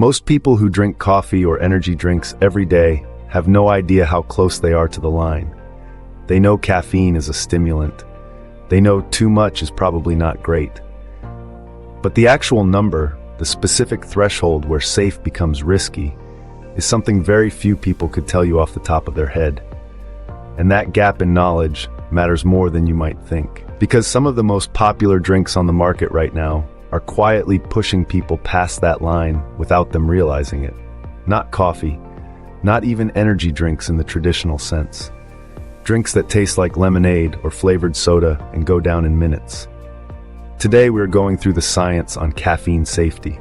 Most people who drink coffee or energy drinks every day have no idea how close they are to the line. They know caffeine is a stimulant. They know too much is probably not great. But the actual number, the specific threshold where safe becomes risky, is something very few people could tell you off the top of their head. And that gap in knowledge matters more than you might think. Because some of the most popular drinks on the market right now are quietly pushing people past that line without them realizing it. Not coffee, not even energy drinks in the traditional sense. Drinks that taste like lemonade or flavored soda and go down in minutes. Today we're going through the science on caffeine safety.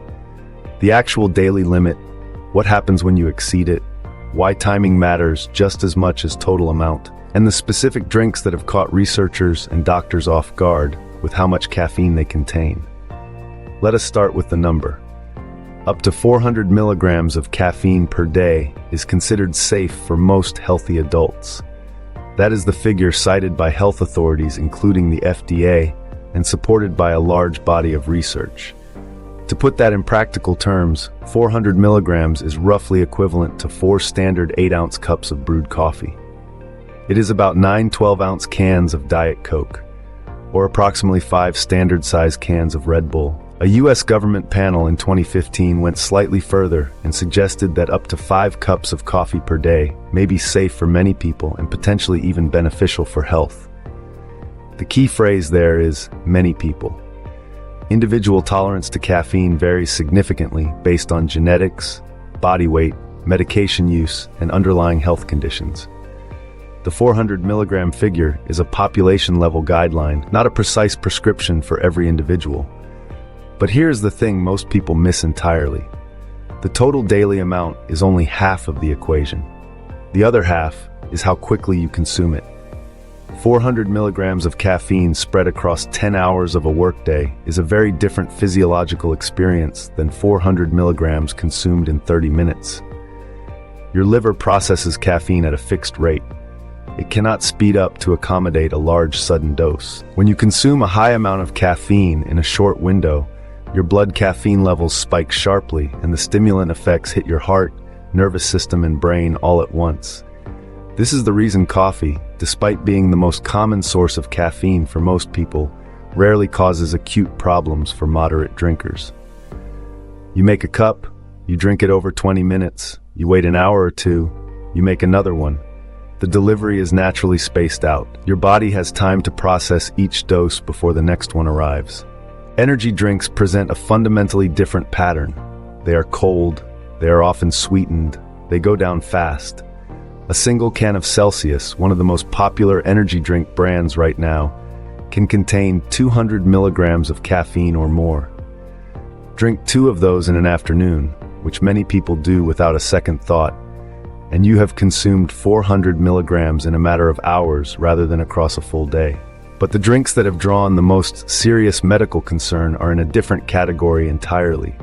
The actual daily limit, what happens when you exceed it, why timing matters just as much as total amount, and the specific drinks that have caught researchers and doctors off guard with how much caffeine they contain. Let us start with the number. Up to 400 milligrams of caffeine per day is considered safe for most healthy adults. That is the figure cited by health authorities, including the FDA, and supported by a large body of research. To put that in practical terms, 400 milligrams is roughly equivalent to 4 standard 8-ounce cups of brewed coffee. It is about 9 12-ounce cans of Diet Coke, or approximately 5 standard-sized cans of Red Bull. A U.S. government panel in 2015 went slightly further and suggested that up to 5 cups of coffee per day may be safe for many people and potentially even beneficial for health. The key phrase there is many people. Individual tolerance to caffeine varies significantly based on genetics, body weight, medication use, and underlying health conditions. The 400 milligram figure is a population-level guideline, not a precise prescription for every individual. But here's the thing most people miss entirely. The total daily amount is only half of the equation. The other half is how quickly you consume it. 400 milligrams of caffeine spread across 10 hours of a workday is a very different physiological experience than 400 milligrams consumed in 30 minutes. Your liver processes caffeine at a fixed rate. It cannot speed up to accommodate a large sudden dose. When you consume a high amount of caffeine in a short window, your blood caffeine levels spike sharply and the stimulant effects hit your heart, nervous system, and brain all at once. This is the reason coffee, despite being the most common source of caffeine for most people, rarely causes acute problems for moderate drinkers. You make a cup, you drink it over 20 minutes, you wait an hour or two, you make another one. The delivery is naturally spaced out. Your body has time to process each dose before the next one arrives. Energy drinks present a fundamentally different pattern. They are cold, they are often sweetened, they go down fast. A single can of Celsius, one of the most popular energy drink brands right now, can contain 200 milligrams of caffeine or more. Drink 2 of those in an afternoon, which many people do without a second thought, and you have consumed 400 milligrams in a matter of hours rather than across a full day. But the drinks that have drawn the most serious medical concern are in a different category entirely.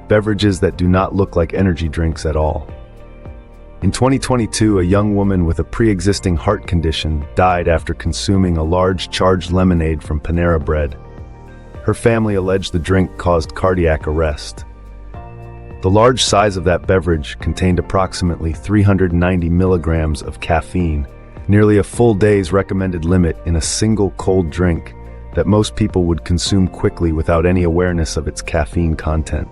Beverages that do not look like energy drinks at all. In 2022, a young woman with a pre-existing heart condition died after consuming a large charged lemonade from Panera Bread. Her family alleged the drink caused cardiac arrest. The large size of that beverage contained approximately 390 milligrams of caffeine, nearly a full day's recommended limit in a single cold drink that most people would consume quickly without any awareness of its caffeine content.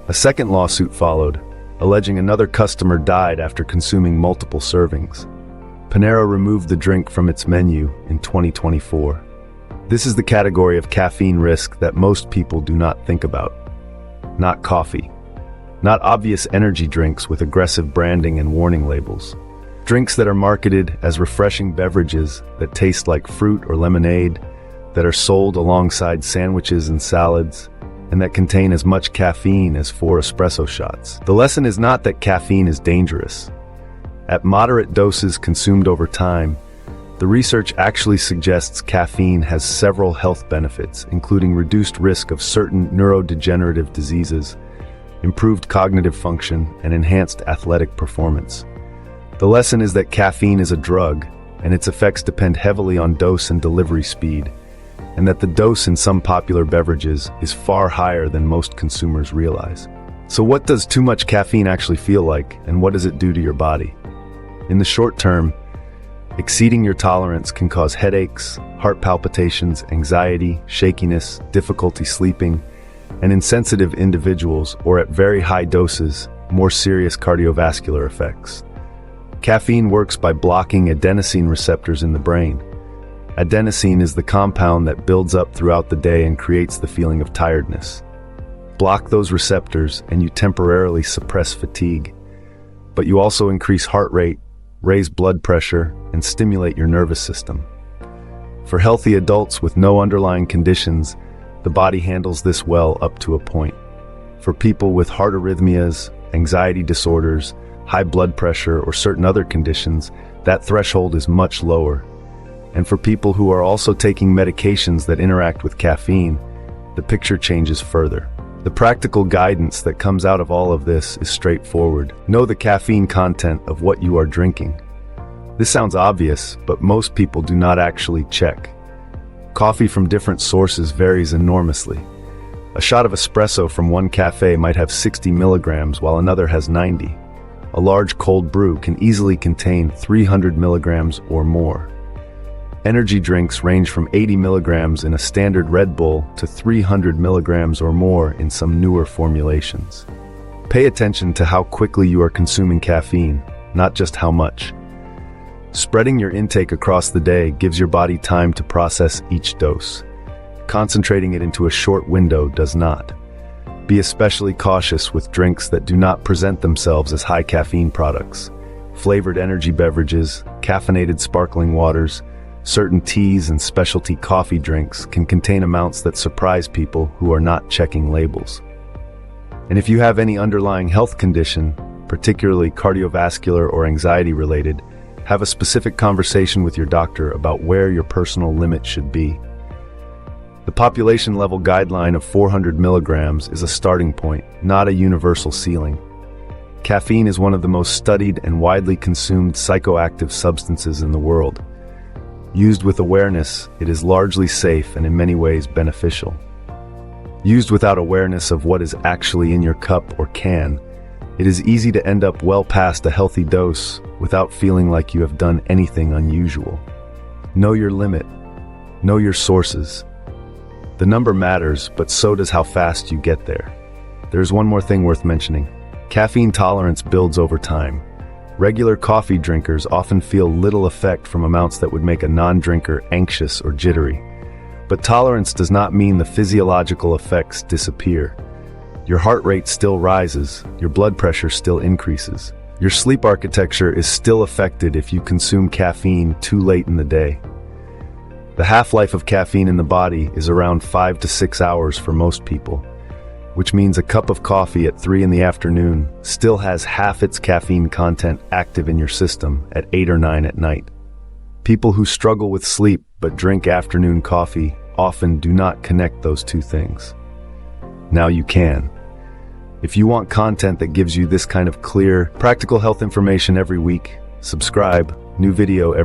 A second lawsuit followed, alleging another customer died after consuming multiple servings. Panera removed the drink from its menu in 2024. This is the category of caffeine risk that most people do not think about. Not coffee. Not obvious energy drinks with aggressive branding and warning labels. Drinks that are marketed as refreshing beverages that taste like fruit or lemonade, that are sold alongside sandwiches and salads, and that contain as much caffeine as 4 espresso shots. The lesson is not that caffeine is dangerous. At moderate doses consumed over time, the research actually suggests caffeine has several health benefits, including reduced risk of certain neurodegenerative diseases, improved cognitive function, and enhanced athletic performance. The lesson is that caffeine is a drug, and its effects depend heavily on dose and delivery speed, and that the dose in some popular beverages is far higher than most consumers realize. So what does too much caffeine actually feel like, and what does it do to your body? In the short term, exceeding your tolerance can cause headaches, heart palpitations, anxiety, shakiness, difficulty sleeping, and in sensitive individuals or at very high doses, more serious cardiovascular effects. Caffeine works by blocking adenosine receptors in the brain. Adenosine is the compound that builds up throughout the day and creates the feeling of tiredness. Block those receptors and you temporarily suppress fatigue, but you also increase heart rate, raise blood pressure, and stimulate your nervous system. For healthy adults with no underlying conditions, the body handles this well up to a point. For people with heart arrhythmias, anxiety disorders, high blood pressure, or certain other conditions, that threshold is much lower. And for people who are also taking medications that interact with caffeine, the picture changes further. The practical guidance that comes out of all of this is straightforward. Know the caffeine content of what you are drinking. This sounds obvious, but most people do not actually check. Coffee from different sources varies enormously. A shot of espresso from one cafe might have 60 milligrams while another has 90. A large cold brew can easily contain 300 milligrams or more. Energy drinks range from 80 milligrams in a standard Red Bull to 300 milligrams or more in some newer formulations. Pay attention to how quickly you are consuming caffeine, not just how much. Spreading your intake across the day gives your body time to process each dose. Concentrating it into a short window does not. Be especially cautious with drinks that do not present themselves as high caffeine products. Flavored energy beverages, caffeinated sparkling waters, certain teas and specialty coffee drinks can contain amounts that surprise people who are not checking labels. And if you have any underlying health condition, particularly cardiovascular or anxiety related, have a specific conversation with your doctor about where your personal limit should be. The population level guideline of 400 milligrams is a starting point, not a universal ceiling. Caffeine is one of the most studied and widely consumed psychoactive substances in the world. Used with awareness, it is largely safe and in many ways beneficial. Used without awareness of what is actually in your cup or can, it is easy to end up well past a healthy dose without feeling like you have done anything unusual. Know your limit. Know your sources. The number matters, but so does how fast you get there. There's one more thing worth mentioning. Caffeine tolerance builds over time. Regular coffee drinkers often feel little effect from amounts that would make a non-drinker anxious or jittery. But tolerance does not mean the physiological effects disappear. Your heart rate still rises, your blood pressure still increases. Your sleep architecture is still affected if you consume caffeine too late in the day. The half-life of caffeine in the body is around 5 to 6 hours for most people, which means a cup of coffee at 3 in the afternoon still has half its caffeine content active in your system at 8 or 9 at night. People who struggle with sleep but drink afternoon coffee often do not connect those two things. Now you can. If you want content that gives you this kind of clear, practical health information every week, subscribe. New video every